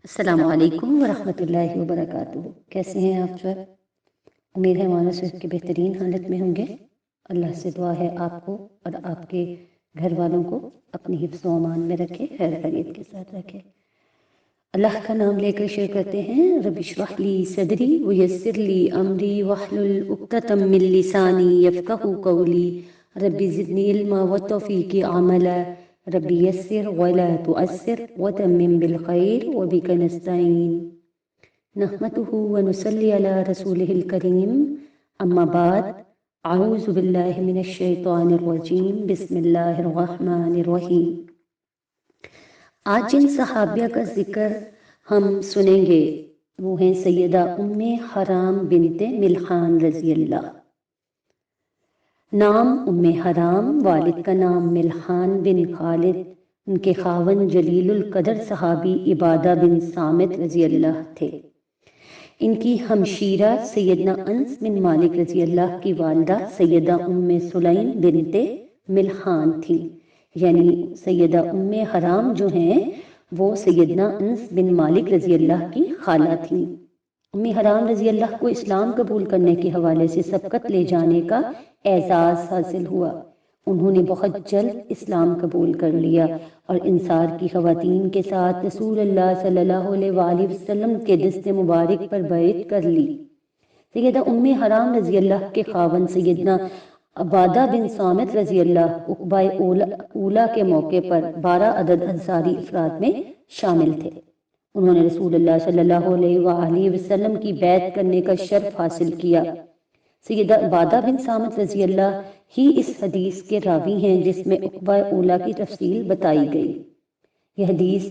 السلام علیکم ورحمۃ اللہ وبرکاتہ۔ کیسے ہیں آپ سب؟ امید ہے ہمارے صحت کی بہترین حالت میں ہوں گے۔ اللہ سے دعا ہے آپ کو اور آپ کے گھر والوں کو اپنی حفظ و امان میں رکھے، خیر خیریت کے ساتھ رکھے۔ اللہ کا نام لے کر شروع کرتے ہیں۔ رب اشرح لی صدری ویسر لی امری واحلل عقدۃ من لسانی یفقہوا قولی رب زدنی علما وتوفیقی عملا رب یسر ولا تعسر وتمم بالخیر وبک نستعین نحمده ونصلی علی رسولہ الکریم اما بعد اعوذ باللہ من الشیطان الرجیم بسم اللہ الرحمن الرحیم۔ آج جن صحابیہ کا ذکر ہم سنیں گے وہ ہیں سیدہ ام حرام بنت ملحان رضی اللہ۔ نام ام حرام، والد کا نام ملحان بن خالد، ان کے خاوند جلیل القدر صحابی عبادہ بن صامت رضی اللہ تھے۔ ان کی ہمشیرہ سیدنا انس بن مالک رضی اللہ کی والدہ سیدہ ام سلیم بنت ملحان تھیں، یعنی سیدہ ام حرام جو ہیں وہ سیدنا انس بن مالک رضی اللہ کی خالہ تھیں۔ ام حرام رضی اللہ کو اسلام قبول کرنے کے حوالے سے سبقت لے جانے کا اعزاز حاصل ہوا۔ انہوں نے بہت جلد اسلام قبول کر لیا اور انصار کی خواتین کے ساتھ رسول اللہ صلی اللہ علیہ وآلہ وسلم کے دست مبارک پر بیعت کر لی۔ سیدہ ام حرام رضی اللہ کے خاوند سیدنا عبادہ بن صامت رضی اللہ عقبہ اولا کے موقع پر 12 عدد انصاری افراد میں شامل تھے۔ انہوں نے رسول اللہ صلی اللہ علیہ وآلہ وسلم کی بیعت کرنے کا شرف حاصل کیا۔ سیدہ عبادہ بن صامت رضی اللہ ہی اس حدیث کے راوی ہیں جس میں عقبہ اولا کی تفصیل بتائی گئی۔ یہ حدیث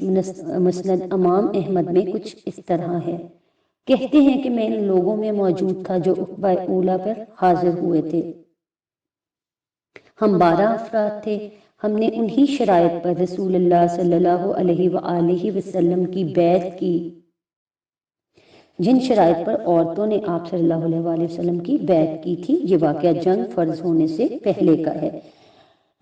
مسند امام احمد میں کچھ اس طرح ہے۔ کہتے ہیں کہ میں ان لوگوں میں موجود تھا جو عقبہ اولا پر حاضر ہوئے تھے۔ ہم 12 افراد تھے۔ ہم نے انہی شرائط پر رسول اللہ صلی اللہ علیہ وآلہ وسلم کی بیعت کی جن شرائط پر عورتوں نے آپ صلی اللہ علیہ وآلہ وسلم کی بیعت کی تھی۔ یہ واقعہ جنگ فرض ہونے سے پہلے کا ہے۔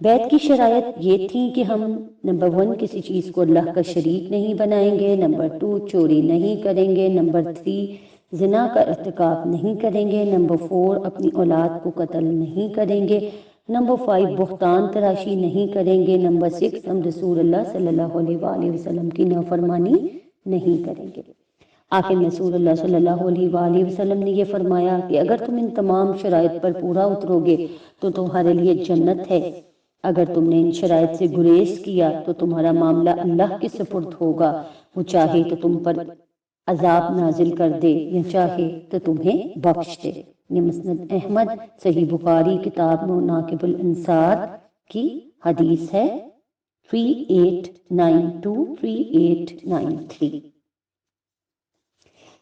بیعت کی شرائط یہ تھیں کہ ہم نمبر 1 کسی چیز کو اللہ کا شریک نہیں بنائیں گے، نمبر 2 چوری نہیں کریں گے، نمبر 3 زنا کا ارتکاب نہیں کریں گے، نمبر 4 اپنی اولاد کو قتل نہیں کریں گے، نمبر 5 بہتان تراشی نہیں کریں گے، نمبر 6 ہم رسول اللہ صلی اللہ علیہ وآلہ وسلم کی نافرمانی نہیں کریں گے۔ آخر رسول اللہ صلی اللہ علیہ وآلہ وسلم نے یہ فرمایا کہ اگر تم ان تمام شرائط پر پورا اترو گے تو تمہارے لیے جنت ہے، اگر تم نے ان شرائط سے گریز کیا تو تمہارا معاملہ اللہ کے سپرد ہوگا، وہ چاہے تو تم پر عذاب نازل کر دے یا چاہے تو تمہیں بخش دے۔ یہ مسند احمد، صحیح بخاری کتاب مناقب الانصار کی حدیث ہے 3892 3893۔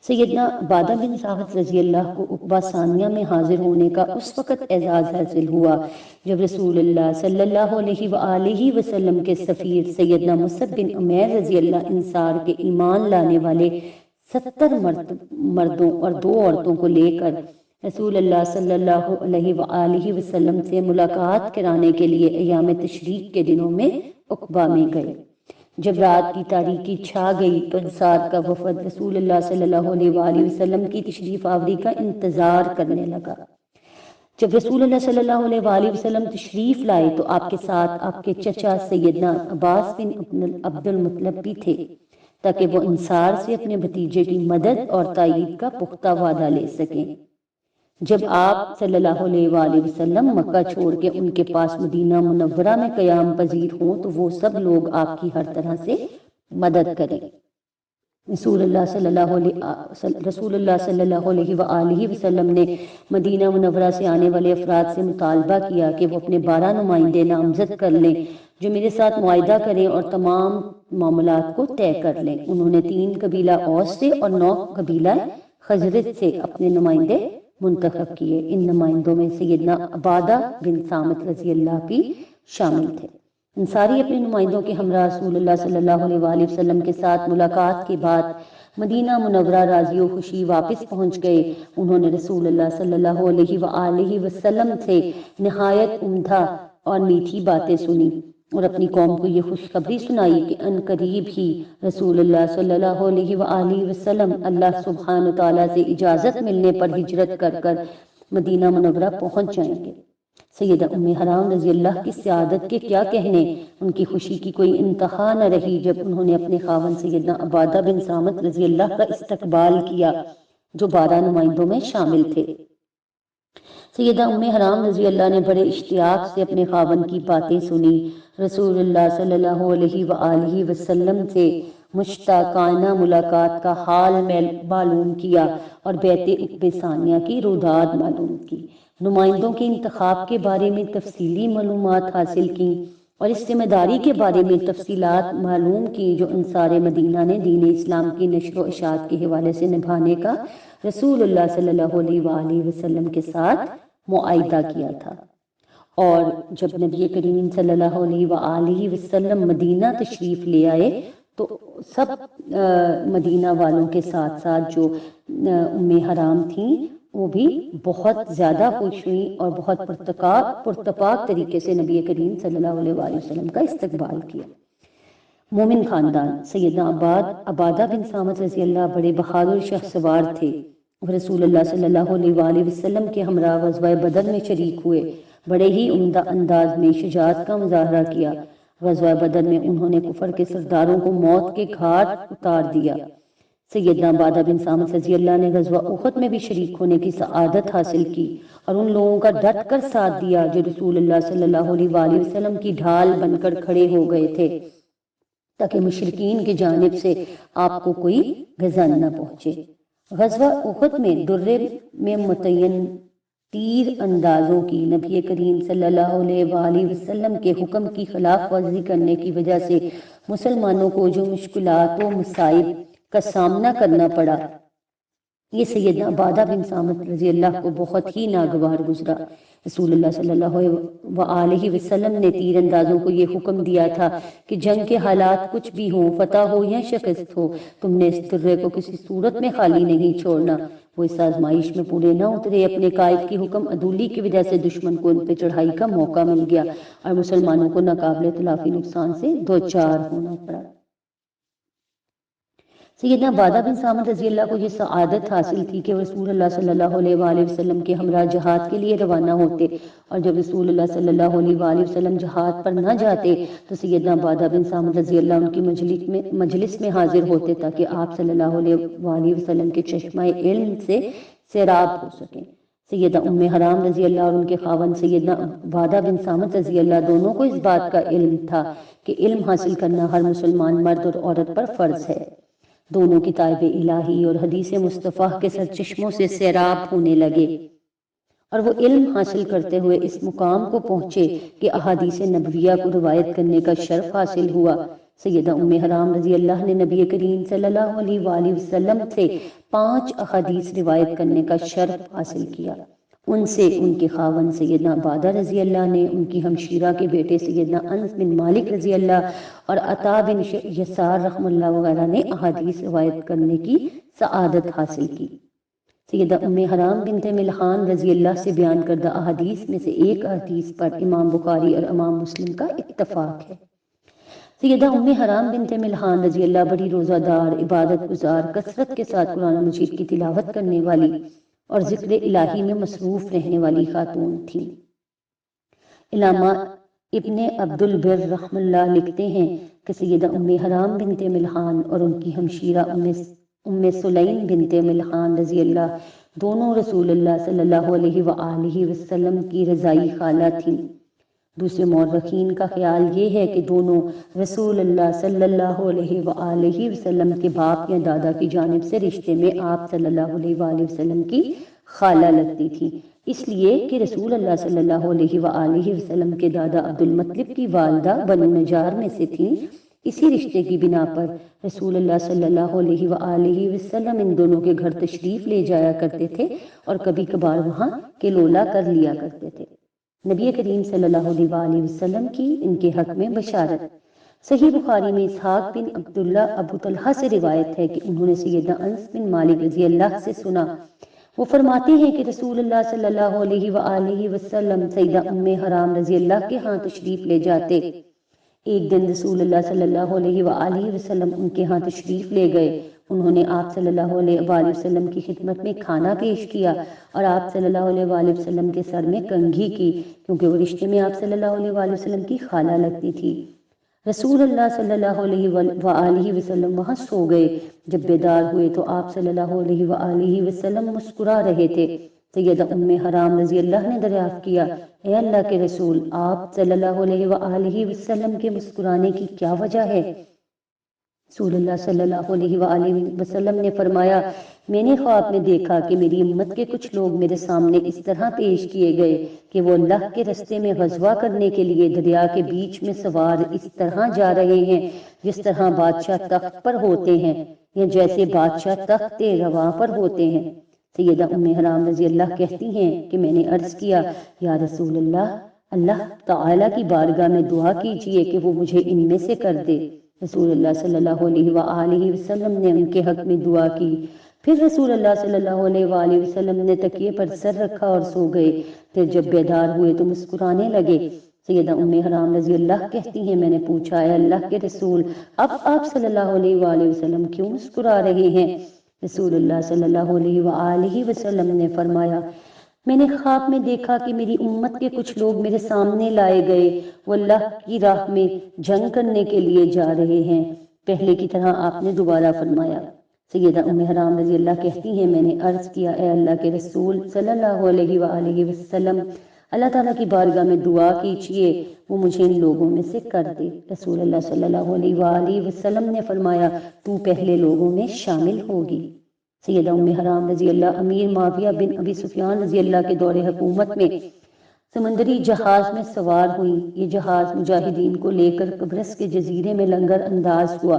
سیدنا عبادہ بن صامت رضی اللہ کو عقبہ ثانیہ میں حاضر ہونے کا اس وقت اعزاز حاصل ہوا جب رسول اللہ صلی اللہ علیہ وآلہ وسلم کے سفیر سیدنا مصعب بن عمیر رضی اللہ انصار کے ایمان لانے والے 70 مردوں اور 2 عورتوں کو لے کر رسول اللہ صلی اللہ علیہ وآلہ وسلم سے ملاقات کرانے کے لیے ایام تشریق کے دنوں میں عقبہ میں گئے۔ جب رات کی تاریکی چھا گئی تو انصار کا وفد رسول اللہ صلی اللہ علیہ وآلہ وسلم کی تشریف آوری کا انتظار کرنے لگا۔ جب رسول اللہ صلی اللہ علیہ وآلہ وسلم تشریف لائے تو آپ کے ساتھ آپ کے چچا سیدنا عباس بن عبد المطلب بھی تھے تاکہ وہ انصار سے اپنے بھتیجے کی مدد اور تائید کا پختہ وعدہ لے سکیں۔ جب آپ صلی اللہ علیہ وآلہ وسلم مکہ چھوڑ کے ان کے پاس مدینہ منورہ میں قیام پذیر ہوں تو وہ سب لوگ آپ کی ہر طرح سے مدد کریں۔ رسول اللہ صلی اللہ علیہ وآلہ وسلم نے مدینہ منورہ سے آنے والے افراد سے مطالبہ کیا کہ وہ اپنے 12 نمائندے نامزد کر لیں جو میرے ساتھ معاہدہ کریں اور تمام معاملات کو طے کر لیں۔ انہوں نے 3 قبیلہ اوس سے اور 9 قبیلہ خزرج سے اپنے نمائندے منتخب کیے۔ ان نمائندوں میں سیدنا عبادہ بن صامت رضی اللہ بھی شامل تھے۔ انصاری اپنے نمائندوں کے ہمراہ رسول اللہ صلی اللہ علیہ وآلہ وسلم کے ساتھ ملاقات کے بعد مدینہ منورہ راضی و خوشی واپس پہنچ گئے۔ انہوں نے رسول اللہ صلی اللہ علیہ وآلہ وسلم سے نہایت عمدہ اور میٹھی باتیں سنی۔ اور اپنی قوم کو یہ خوشخبری سنائی کہ ان قریب ہی رسول اللہ صلی اللہ علیہ وآلہ وسلم اللہ سبحانہ تعالیٰ سے اجازت ملنے پر ہجرت کر کر مدینہ منورہ پہنچ جائیں گے۔ سیدہ ام حرام رضی اللہ کی سعادت کے کیا کہنے، ان کی خوشی کی کوئی انتہا نہ رہی جب انہوں نے اپنے خاوند سیدنا عبادہ بن صامت رضی اللہ کا استقبال کیا جو 12 نمائندوں میں شامل تھے۔ سیدہ ام حرام رضی اللہ نے بڑے اشتیاق سے اپنے خاوند کی باتیں سنی، رسول اللہ صلی اللہ علیہ وآلہ وسلم سے مشتاقانہ ملاقات کا حال معلوم کیا اور بیعت عقبہ ثانیہ کی روداد معلوم کی، نمائندوں کے انتخاب کے بارے میں تفصیلی معلومات حاصل کی اور اس ذمہ داری کے بارے میں تفصیلات معلوم کی جو انصار مدینہ نے دین اسلام کی نشر و اشاعت کے حوالے سے نبھانے کا رسول اللہ صلی اللہ علیہ وآلہ وسلم کے ساتھ معاہدہ کیا تھا۔ اور جب نبی کریم صلی اللہ علیہ وآلہ وسلم مدینہ تشریف لے آئے تو سب مدینہ والوں کے ساتھ ساتھ جو ام حرام تھیں وہ بھی بہت زیادہ خوش ہوئیں اور بہت پرتپاک طریقے سے نبی کریم صلی اللہ علیہ وآلہ وسلم کا استقبال کیا۔ مومن خاندان سیدنا عبادہ بن صامت رضی اللہ بڑے بہادر شخسوار تھے، رسول اللہ صلی اللہ علیہ وآلہ وسلم کے ہمراہ غزوہ بدر میں شریک ہوئے، بڑے ہی عمدہ انداز میں شجاعت کا مظاہرہ کیا۔ غزوہ بدر میں انہوں نے کفر کے سرداروں کو موت کے گھاٹ اتار دیا۔ سیدنا عبادہ بن صامت رضی اللہ نے غزوہ احد میں بھی شریک ہونے کی سعادت حاصل کی اور ان لوگوں کا ڈٹ کر ساتھ دیا جو رسول اللہ صلی اللہ علیہ وآلہ وسلم کی ڈھال بن کر کھڑے ہو گئے تھے تاکہ مشرکین کی جانب سے آپ کو کوئی غزن نہ پہنچے۔ غزوہ احد میں درے میں متعین تیر اندازوں کی نبی کریم صلی اللہ علیہ وآلہ وسلم کے حکم کی خلاف ورزی کرنے کی وجہ سے مسلمانوں کو جو مشکلات و مصائب کا سامنا کرنا پڑا، یہ سیدنا عبادہ بن صامت رضی اللہ کو بہت ہی ناگوار گزرا۔ رسول اللہ صلی اللہ علیہ وسلم نے تیر اندازوں کو یہ حکم دیا تھا کہ جنگ کے حالات کچھ بھی ہوں، فتح ہو یا شکست ہو، تم نے اس درے کو کسی صورت میں خالی نہیں چھوڑنا۔ وہ اس آزمائش میں پورے نہ اترے، اپنے قائد کی حکم عدولی کی وجہ سے دشمن کو ان پہ چڑھائی کا موقع مل گیا اور مسلمانوں کو ناقابل تلافی نقصان سے دوچار ہونا پڑا۔ سیدنا عبادہ بن صامت رضی اللہ کو یہ سعادت حاصل تھی کہ رسول اللہ صلی اللہ علیہ وآلہ وسلم کے ہمراہ جہاد کے لیے روانہ ہوتے، اور جب رسول اللہ صلی اللہ علیہ وآلہ وسلم جہاد پر نہ جاتے تو سیدنا عبادہ بن صامت رضی اللہ ان کی مجلس میں حاضر ہوتے تاکہ آپ صلی اللہ علیہ وآلہ وسلم کے چشمہ علم سے سیراب ہو سکیں۔ سیدہ ام حرام رضی اللہ اور ان کے خاوند سیدنا عبادہ بن صامت رضی اللہ دونوں کو اس بات کا علم تھا کہ علم حاصل کرنا ہر مسلمان مرد اور عورت پر فرض ہے۔ دونوں کتاب الہی اور حدیث مصطفیٰ کے سرچشموں سے سیراب ہونے لگے اور وہ علم حاصل کرتے ہوئے اس مقام کو پہنچے کہ احادیث نبویہ کو روایت کرنے کا شرف حاصل ہوا۔ سیدہ ام حرام رضی اللہ نے نبی کریم صلی اللہ علیہ وآلہ وسلم سے 5 احادیث روایت کرنے کا شرف حاصل کیا۔ ان سے ان کے خاوند سیدنا عبادہ رضی اللہ نے، ان کی ہمشیرہ کے بیٹے سیدنا انس بن مالک رضی اللہ اور عطا بن یسار رحم اللہ وغیرہ نے احادیث روایت کرنے کی سعادت حاصل کی۔ سیدہ ام حرام بنت ملحان رضی اللہ سے بیان کردہ احادیث میں سے ایک حدیث پر امام بخاری اور امام مسلم کا اتفاق ہے۔ سیدہ ام حرام بنت ملحان رضی اللہ بڑی روزہ دار، عبادت گزار، کثرت کے ساتھ قرآن مجید کی تلاوت کرنے والی اور ذکر الہی میں مصروف رہنے والی خاتون تھی۔ علامہ ابن عبد البر رحم اللہ لکھتے ہیں کہ سیدہ ام حرام بنت ملحان اور ان کی ہمشیرہ ام سلیم بنت ملحان رضی اللہ دونوں رسول اللہ صلی اللہ علیہ وآلہ وسلم کی رضائی خالہ تھیں۔ دوسرے مورخین کا خیال یہ ہے کہ دونوں رسول اللہ صلی اللہ علیہ وآلہ وسلم کے باپ یا دادا کی جانب سے رشتے میں آپ صلی اللہ علیہ وآلہ وسلم کی خالہ لگتی تھی، اس لیے کہ رسول اللہ صلی اللہ علیہ وآلہ وسلم کے دادا عبد المطلب کی والدہ بنو نجار میں سے تھیں۔ اسی رشتے کی بنا پر رسول اللہ صلی اللہ علیہ وآلہ وسلم ان دونوں کے گھر تشریف لے جایا کرتے تھے اور کبھی کبھار وہاں کلولا کر لیا کرتے تھے۔ نبی کریم صلی اللہ علیہ وآلہ وسلم کی ان کے حق میں بشارت۔ صحیح بخاری میں اسحاق بن عبداللہ ابو طلحہ سے روایت ہے کہ انہوں نے سیدنا انس بن مالک رضی اللہ سے سنا، وہ فرماتے ہیں کہ رسول اللہ صلی اللہ علیہ وآلہ وسلم سیدہ ام حرام رضی اللہ کے ہاں تشریف لے جاتے ایک دن رسول اللہ صلی اللہ علیہ وآلہ وسلم ان کے ہاں تشریف لے گئے۔ انہوں نے آپ صلی اللہ علیہ وآلہ وسلم کی خدمت میں کھانا پیش کیا اور آپ صلی اللہ علیہ وآلہ وسلم کے سر میں کنگھی کی، کیونکہ وہ رشتے میں آپ صلی اللہ علیہ وآلہ وسلم کی خالہ لگتی تھی۔ رسول اللہ صلی اللہ علیہ وآلہ وسلم وہاں سو گئے۔ جب بیدار ہوئے تو آپ صلی اللہ علیہ وآلہ وسلم مسکرا رہے تھے۔ سیدہ ام حرام رضی اللہ نے دریافت کیا، اے اللہ کے رسول، آپ صلی اللہ علیہ وآلہ وسلم کے مسکرانے کی کیا وجہ ہے؟ رسول اللہ صلی اللہ علیہ وآلہ وسلم نے فرمایا، میں نے خواب میں دیکھا کہ میری امت کے کچھ لوگ میرے سامنے اس طرح پیش کیے گئے کہ وہ اللہ کے رستے میں غزوہ کرنے کے لیے دریا کے بیچ میں سوار اس طرح جا رہے ہیں جس طرح بادشاہ تخت پر ہوتے ہیں، یا جیسے بادشاہ تخت رواں پر ہوتے ہیں۔ سیدہ ام حرام رضی اللہ کہتی ہیں کہ میں نے عرض کیا، یا رسول اللہ، اللہ تعالیٰ کی بارگاہ میں دعا کیجئے کہ وہ مجھے ان میں سے کر دے۔ رسول اللہ صلی اللہ علیہ وآلہ وسلم نے ان کے حق میں دعا کی۔ پھر رسول اللہ صلی اللہ علیہ وآلہ وسلم نے تکیے پر سر رکھا اور سو گئے۔ پھر جب بیدار ہوئے تو مسکرانے لگے۔ سیدہ ام حرام رضی اللہ کہتی ہیں، میں نے پوچھا، اے اللہ کے رسول، اب آپ صلی اللہ علیہ وآلہ وسلم کیوں مسکرا رہے ہیں؟ رسول اللہ صلی اللہ علیہ وآلہ وسلم نے فرمایا، میں نے خواب میں دیکھا کہ میری امت کے کچھ لوگ میرے سامنے لائے گئے، وہ اللہ کی راہ میں جنگ کرنے کے لیے جا رہے ہیں۔ پہلے کی طرح آپ نے دوبارہ فرمایا۔ سیدہ ام حرام رضی اللہ کہتی ہیں، میں نے عرض کیا، اے اللہ کے رسول صلی اللہ علیہ وآلہ وسلم، اللہ تعالیٰ کی بارگاہ میں دعا کیجئے وہ مجھے ان لوگوں میں سے کر دے۔ رسول اللہ صلی اللہ علیہ وآلہ وسلم نے فرمایا، تو پہلے لوگوں میں شامل ہوگی۔ سیدہ ام حرام رضی اللہ امیر معاویہ بن ابی سفیان رضی اللہ کے دور حکومت میں سمندری جہاز میں سوار ہوئیں۔ یہ جہاز مجاہدین کو لے کر قبرص کے جزیرے میں لنگر انداز ہوا۔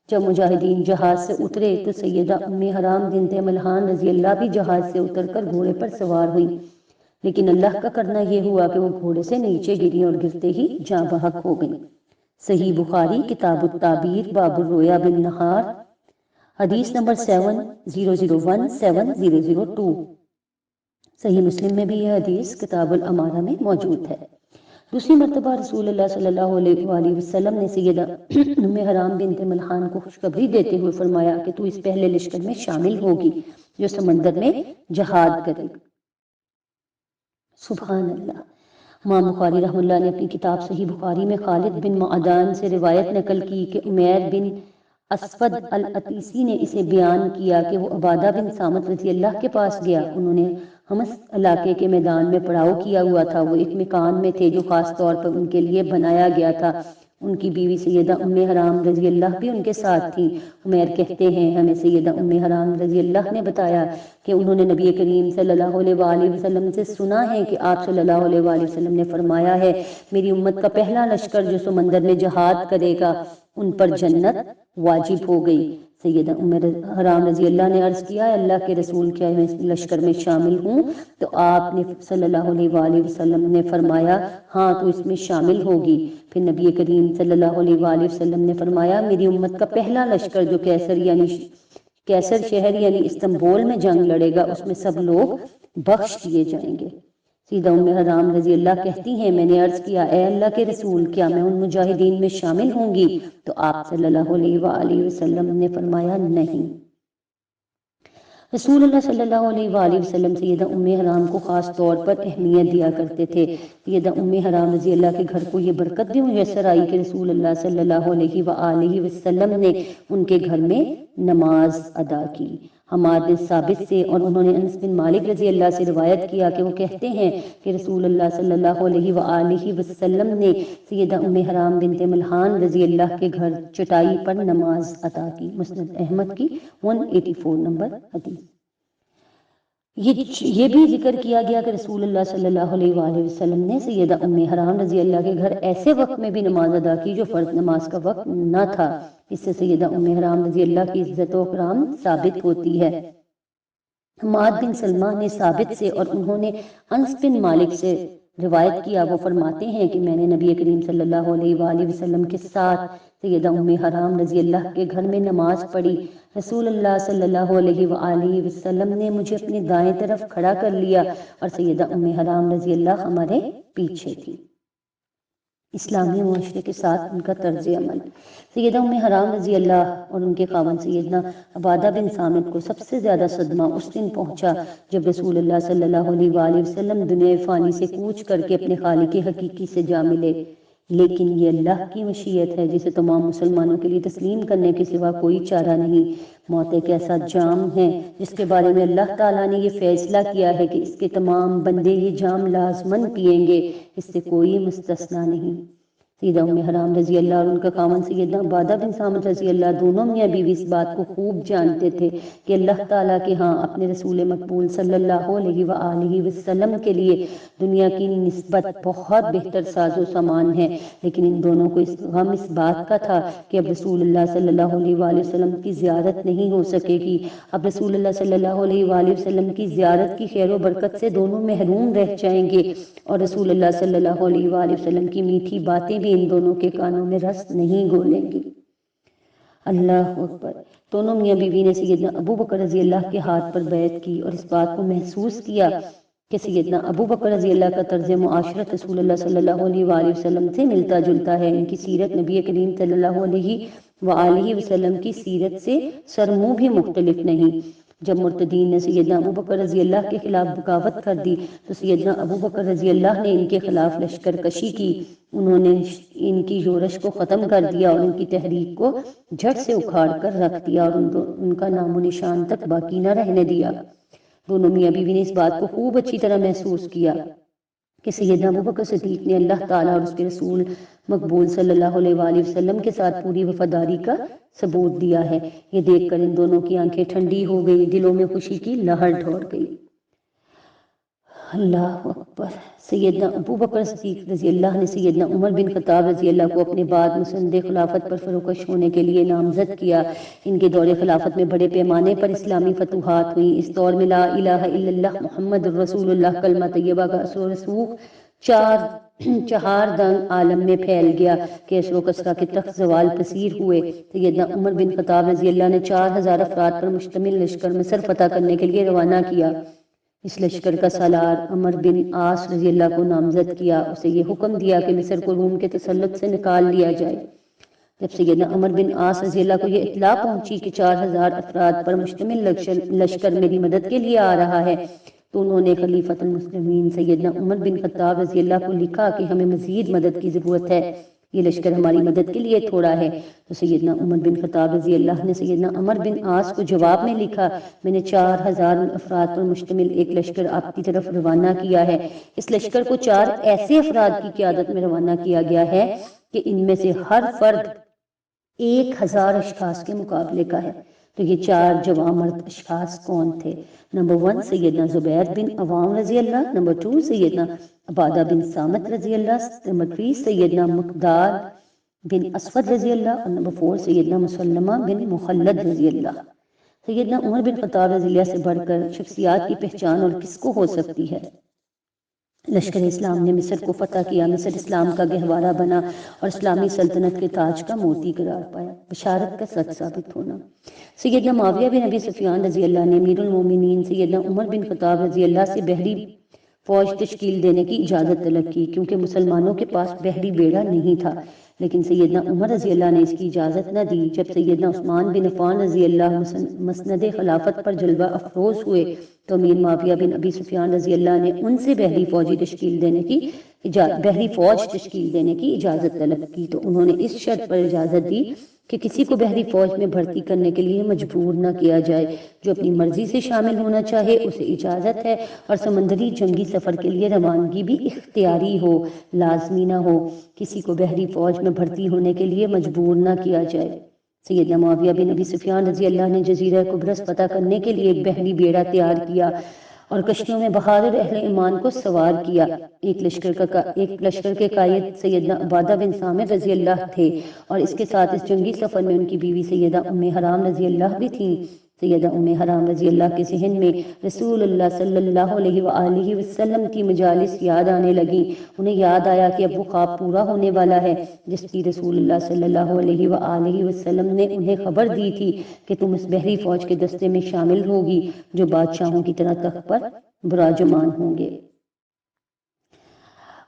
جب مجاہدین جہاز سے اترے تو سیدہ ام حرام بنت ملحان رضی اللہ بھی جہاز سے اتر کر گھوڑے پر سوار ہوئیں، لیکن اللہ کا کرنا یہ ہوا کہ وہ گھوڑے سے نیچے گری اور گرتے ہی جاں بحق ہو گئیں۔ صحیح بخاری کتاب التعبیر باب الرؤیا بالنہار، حدیث نمبر 7001 7002۔ صحیح مسلم میں بھی یہ حدیث کتاب الامارہ میں موجود ہے۔ دوسری مرتبہ رسول اللہ صلی اللہ علیہ وآلہ وسلم نے سیدہ ام حرام بنت ملحان کو خوشخبری دیتے ہوئے فرمایا کہ تو اس پہلے لشکر میں شامل ہوگی جو سمندر میں جہاد کرے گا۔ سبحان اللہ۔ امام بخاری رحمہ اللہ نے اپنی کتاب صحیح بخاری میں خالد بن معدان سے روایت نقل کی کہ عمیر بن اسود العتیسی نے اسے بیان کیا کہ وہ عبادہ بن صامت رضی اللہ کے پاس گیا۔ انہوں نے حمص علاقے کے میدان میں پڑاؤ کیا ہوا تھا۔ وہ ایک مکان میں تھے جو خاص طور پر ان کے لیے بنایا گیا تھا۔ ان کی بیوی سیدہ ام حرام رضی اللہ بھی ان کے ساتھ تھی۔ عمیر کہتے ہیں، ہمیں سیدہ ام حرام رضی اللہ نے بتایا کہ انہوں نے نبی کریم صلی اللہ علیہ وآلہ وسلم سے سنا ہے کہ آپ صلی اللہ علیہ وآلہ وسلم نے فرمایا ہے، میری امت کا پہلا لشکر جو سمندر میں جہاد کرے گا ان پر جنت واجب ہو گئی۔ سیدہ ام حرام رضی اللہ نے عرض کیا، اللہ کے رسول، کیا میں اس لشکر میں شامل ہوں؟ تو آپ نے صلی اللہ علیہ وآلہ وسلم نے فرمایا، ہاں تو اس میں شامل ہوگی۔ پھر نبی کریم صلی اللہ علیہ وآلہ وسلم نے فرمایا، میری امت کا پہلا لشکر جو کیسر شہر یعنی استنبول میں جنگ لڑے گا اس میں سب لوگ بخش دیے جائیں گے۔ سیدہ ام حرام رضی اللہ کہتی ہیں، میں نے عرض کیا، اے اللہ کے رسول، کیا میں ان مجاہدین میں شامل ہوں گی؟ تو آپ صلی اللہ علیہ وآلہ وسلم نے فرمایا، نہیں۔ رسول اللہ صلی اللہ علیہ وآلہ وسلم سیدہ ام حرام کو خاص طور پر اہمیت دیا کرتے تھے۔ سیدہ ام حرام رضی اللہ کے گھر کو یہ برکت بھی میسر آئی کہ رسول اللہ صلی اللہ علیہ وآلہ وسلم نے ان کے گھر میں نماز ادا کی۔ حماد بن ثابت سے اور انہوں نے انس بن مالک رضی اللہ سے روایت کیا کہ وہ کہتے ہیں کہ رسول اللہ صلی اللہ علیہ وآلہ وسلم نے سیدہ ام حرام بنت ملحان رضی اللہ کے گھر چٹائی پر نماز ادا کی۔ مسند احمد کی 184 نمبر حدیث۔ یہ بھی ذکر کیا گیا کہ رسول اللہ صلی اللہ علیہ وآلہ وسلم نے سیدہ ام حرام رضی اللہ کے گھر ایسے وقت میں بھی نماز ادا کی جو فرض نماز کا وقت نہ تھا۔ اس سے سیدہ ام حرام رضی اللہ کی عزت و اکرام ثابت ہوتی ہے۔ حماد بن سلمہ نے ثابت سے اور انہوں نے انس بن مالک سے روایت کیا، وہ فرماتے ہیں کہ میں نے نبی کریم صلی اللہ علیہ وآلہ وسلم کے ساتھ سیدہ ام حرام رضی اللہ کے گھر میں نماز پڑھی۔ رسول اللہ صلی اللہ علیہ وآلہ وسلم نے مجھے اپنی دائیں طرف کھڑا کر لیا اور سیدہ ام حرام رضی اللہ ہمارے پیچھے تھی۔ اسلامی معاشرے کے ساتھ ان کا طرز عمل۔ سیدہ ام حرام رضی اللہ اور ان کے خاوند سیدنا عبادہ بن صامت کو سب سے زیادہ صدمہ اس دن پہنچا جب رسول اللہ صلی اللہ علیہ وآلہ وسلم دنیا فانی سے کوچ کر کے اپنے خالق حقیقی سے جا ملے۔ لیکن یہ اللہ کی مشیت ہے جسے تمام مسلمانوں کے لیے تسلیم کرنے کے سوا کوئی چارہ نہیں۔ موت ایک ایسا جام ہے جس کے بارے میں اللہ تعالیٰ نے یہ فیصلہ کیا ہے کہ اس کے تمام بندے یہ جام لازماً پئیں گے، اس سے کوئی مستثنا نہیں۔ سیدہ ام حرام رضی اللہ اور ان کا خاوند سیدنا عبادہ بن صامت رضی اللہ دونوں میاں بیوی اس بات کو خوب جانتے تھے کہ اللہ تعالیٰ کے ہاں اپنے رسول مقبول صلی اللہ علیہ وآلہ وسلم کے لیے دنیا کی نسبت بہت بہتر ساز و سامان ہے، لیکن ان دونوں کو غم اس بات کا تھا کہ اب رسول اللہ صلی اللہ علیہ وآلہ وسلم کی زیارت نہیں ہو سکے گی۔ اب رسول اللہ صلی اللہ علیہ وآلہ وسلم کی زیارت کی خیر و برکت سے دونوں محروم رہ جائیں گے اور رسول اللہ صلی اللہ علیہ وآلہ وسلم کی میٹھی باتیں بھی ان دونوں کے کانوں میں رس نہیں گھولیں گی۔ اللہ اکبر۔ دونوں میاں بیوی نے سیدنا ابو بکر رضی اللہ کے ہاتھ پر بیعت کی اور اس بات کو محسوس کیا کہ سیدنا ابو بکر رضی اللہ کا طرز معاشرت رسول اللہ صلی اللہ علیہ وآلہ وسلم سے ملتا جلتا ہے۔ ان کی سیرت نبی کریم صلی اللہ علیہ وآلہ وسلم کی سیرت سے سرمو بھی مختلف نہیں۔ جب مرتدین نے سیدنا ابو بکر رضی اللہ کے خلاف بغاوت کر دی تو سیدنا ابو بکر رضی اللہ نے ان کے خلاف لشکر کشی کی۔ انہوں نے ان کی یورش کو ختم کر دیا اور ان کی تحریک کو جڑ سے اکھاڑ کر رکھ دیا اور ان کا نام و نشان تک باقی نہ رہنے دیا۔ دونوں میاں بیوی نے اس بات کو خوب اچھی طرح محسوس کیا کہ سیدنا ابو بکر صدیق نے اللہ تعالیٰ اور اس کے رسول مقبول صلی اللہ علیہ وآلہ وسلم کے ساتھ پوری وفاداری کا ثبوت دیا ہے۔ یہ دیکھ کر ان دونوں کی آنکھیں ٹھنڈی ہو گئی، دلوں میں خوشی کی لہر دوڑ گئی۔ اللہ اکبر۔ سیدنا ابو بکر صدیق رضی اللہ نے سیدنا عمر بن خطاب رضی اللہ کو اپنے بعد مسند خلافت پر فروکش ہونے کے لیے نامزد کیا۔ ان کے دور خلافت میں بڑے پیمانے پر اسلامی فتوحات ہوئیں۔ اس دور میں لا الہ الا اللہ محمد رسول اللہ کلمہ طیبہ کا اثر و رسوخ چہار دنگ عالم میں پھیل گیا۔ کیسر و کسریٰ کے تخت زوال پذیر ہوئے۔ سیدنا عمر بن خطاب رضی اللہ نے 4000 افراد پر مشتمل لشکر مصر فتح کرنے کے لیے روانہ کیا۔ اس لشکر کا سالار عمر بن عاص رضی اللہ کو نامزد کیا۔ اسے یہ حکم دیا کہ مصر کو روم کے تسلط سے نکال لیا جائے۔ جب سیدنا عمر بن عاص رضی اللہ کو یہ اطلاع پہنچی کہ 4000 افراد پر مشتمل لشکر میری مدد کے لیے آ رہا ہے تو انہوں نے خلیفۃ المسلمین سیدنا عمر بن خطاب رضی اللہ کو لکھا کہ ہمیں مزید مدد کی ضرورت ہے، یہ لشکر ہماری مدد کے لیے تھوڑا ہے۔ تو سیدنا عمر بن خطاب رضی اللہ نے سیدنا عمر بن عاص کو جواب میں لکھا، میں نے 4000 افراد پر مشتمل ایک لشکر آپ کی طرف روانہ کیا ہے۔ اس لشکر کو 4 ایسے افراد کی قیادت میں روانہ کیا گیا ہے کہ ان میں سے ہر فرد 1000 اشخاص کے مقابلے کا ہے۔ تو یہ 4 جواں مرد اشخاص کون تھے؟ نمبر 1 سیدنا زبیر بن عوام رضی اللہ، نمبر 2 سیدنا عبادہ بن صامت رضی اللہ، نمبر 3 سیدنا مقداد بن اسود رضی اللہ اور نمبر 4 سیدنا مسلمہ بن مخلد رضی اللہ۔ سیدنا عمر بن خطاب رضی اللہ سے بڑھ کر شخصیات کی پہچان اور کس کو ہو سکتی ہے؟ لشکر اسلام نے مصر کو فتح کیا، مصر اسلام کا گہوارہ بنا اور اسلامی سلطنت کے تاج کا موتی قرار پایا۔ بشارت کا سچ ثابت ہونا۔ سیدنا معاویہ بن ابی سفیان رضی اللہ نے امیر المومنین سیدنا عمر بن خطاب رضی اللہ سے بحری فوج تشکیل دینے کی اجازت طلب کی، کیونکہ مسلمانوں کے پاس بحری بیڑا نہیں تھا، لیکن سیدنا عمر رضی اللہ نے اس کی اجازت نہ دی۔ جب سیدنا عثمان بن عفان رضی اللہ مسند خلافت پر جلوہ افروز ہوئے تو امیر معاویہ بن ابی سفیان رضی اللہ نے ان سے بحری فوج تشکیل دینے کی اجازت طلب کی، تو انہوں نے اس شرط پر اجازت دی کہ کسی کو بحری فوج میں بھرتی کرنے کے لیے مجبور نہ کیا جائے، جو اپنی مرضی سے شامل ہونا چاہے اسے اجازت ہے، اور سمندری جنگی سفر کے لیے روانگی بھی اختیاری ہو، لازمی نہ ہو، کسی کو بحری فوج میں بھرتی ہونے کے لیے مجبور نہ کیا جائے۔ سیدنا معاویہ بن ابی سفیان رضی اللہ نے جزیرہ قبرص فتح کرنے کے لیے ایک بحری بیڑا تیار کیا اور کشتیوں میں بہادر اہل ایمان کو سوار کیا۔ ایک لشکر کے قائد سیدنا عبادہ بن صامت رضی اللہ تھے اور اس کے ساتھ اس جنگی سفر میں ان کی بیوی سیدہ ام حرام رضی اللہ بھی تھیں۔ سیدہ ام حرام رضی اللہ کے ذہن میں رسول اللہ صلی اللہ علیہ وآلہ وسلم کی مجالس یاد آنے لگیں۔ انہیں یاد آیا کہ اب وہ خواب پورا ہونے والا ہے جس کی رسول اللہ صلی اللہ علیہ وآلہ وسلم نے انہیں خبر دی تھی کہ تم اس بحری فوج کے دستے میں شامل ہوگی جو بادشاہوں کی طرح تخت پر براجمان ہوں گے۔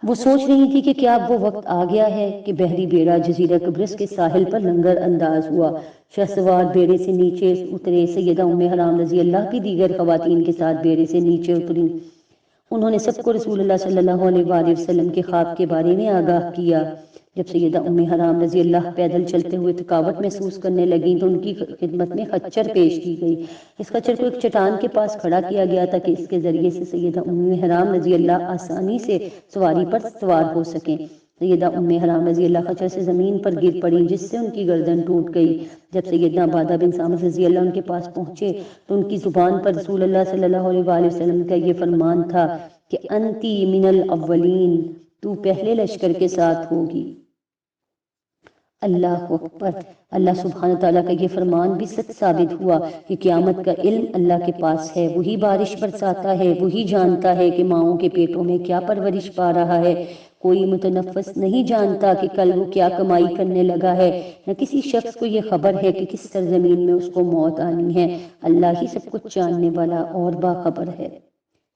وہ سوچ رہی تھی کہ کیا اب وہ وقت آ گیا ہے کہ بحری بیڑا جزیرہ قبرص کے ساحل پر لنگر انداز ہوا۔ شہسوار بیڑے سے نیچے اترے۔ سیدہ ام حرام رضی اللہ کی دیگر خواتین کے ساتھ بیڑے سے نیچے اتری۔ انہوں نے سب کو رسول اللہ صلی اللہ علیہ وآلہ وسلم کے خواب کے بارے میں آگاہ کیا۔ جب سیدہ ام حرام رضی اللہ پیدل چلتے ہوئے تھکاوٹ محسوس کرنے لگیں تو ان کی خدمت میں خچر پیش کی گئی۔ اس خچر کو ایک چٹان کے پاس کھڑا کیا گیا تاکہ اس کے ذریعے سے سیدہ ام حرام رضی اللہ آسانی سے سواری پر سوار ہو سکیں۔ سیدہ ام حرام رضی اللہ خچر سے زمین پر گر پڑی جس سے ان کی گردن ٹوٹ گئی۔ جب سیدنا عبادہ بن صامت رضی اللہ ان کے پاس پہنچے تو ان کی زبان پر رسول اللہ صلی اللہ علیہ وآلہ وسلم کا یہ فرمان تھا کہ انتی من الاولین، تو پہلے لشکر کے ساتھ ہوگی۔ اللہ اکبر۔ اللہ سبحانہ تعالیٰ کا یہ فرمان بھی سچ ثابت ہوا کہ قیامت کا علم اللہ کے پاس ہے۔ وہی بارش برساتا ہے، وہی جانتا ہے کہ ماؤں کے پیٹوں میں کیا پرورش پا رہا ہے۔ کوئی متنفس نہیں جانتا کہ کل وہ کیا کمائی کرنے لگا ہے، نہ کسی شخص کو یہ خبر ہے کہ کس سرزمین میں اس کو موت آنی ہے۔ اللہ ہی سب کچھ جاننے والا اور باخبر ہے۔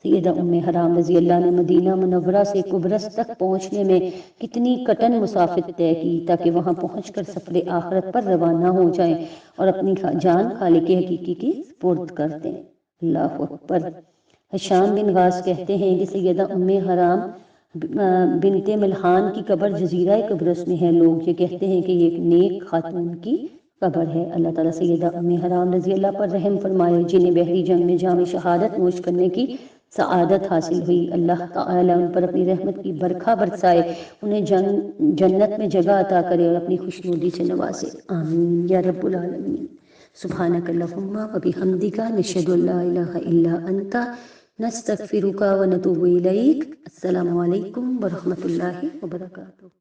سیدہ ام حرام رضی اللہ نے مدینہ منورہ سے قبرص تک پہنچنے میں کتنی کٹن مسافت طے کی تاکہ وہاں پہنچ کر سفر آخرت پر روانہ ہو جائیں اور اپنی جان خالق حقیقی کی سپرد کر دیں۔ اللہ اکبر۔ ہشام بن غاز کہتے ہیں کہ سیدہ ام حرام بنت ملحان کی قبر جزیرہ قبرص میں ہے۔ لوگ یہ کہتے ہیں کہ یہ ایک نیک خاتون کی قبر ہے۔ اللہ تعالیٰ سیدہ ام حرام رضی اللہ پر رحم فرمائے جنہیں بحری جنگ میں جام شہادت نوش کرنے کی سعادت حاصل ہوئی۔ اللہ تعالیٰ ان پر اپنی رحمت کی برکھا برسائے، انہیں جنت میں جگہ عطا کرے اور اپنی خوشنودی سے نوازے، آمین یا رب العالمین۔ سبحانک اللہم و بحمدک، نشہد ان لا الہ الا انت، نستغفرک و نتوب الیک۔ السلام علیکم ورحمۃ اللہ وبرکاتہ۔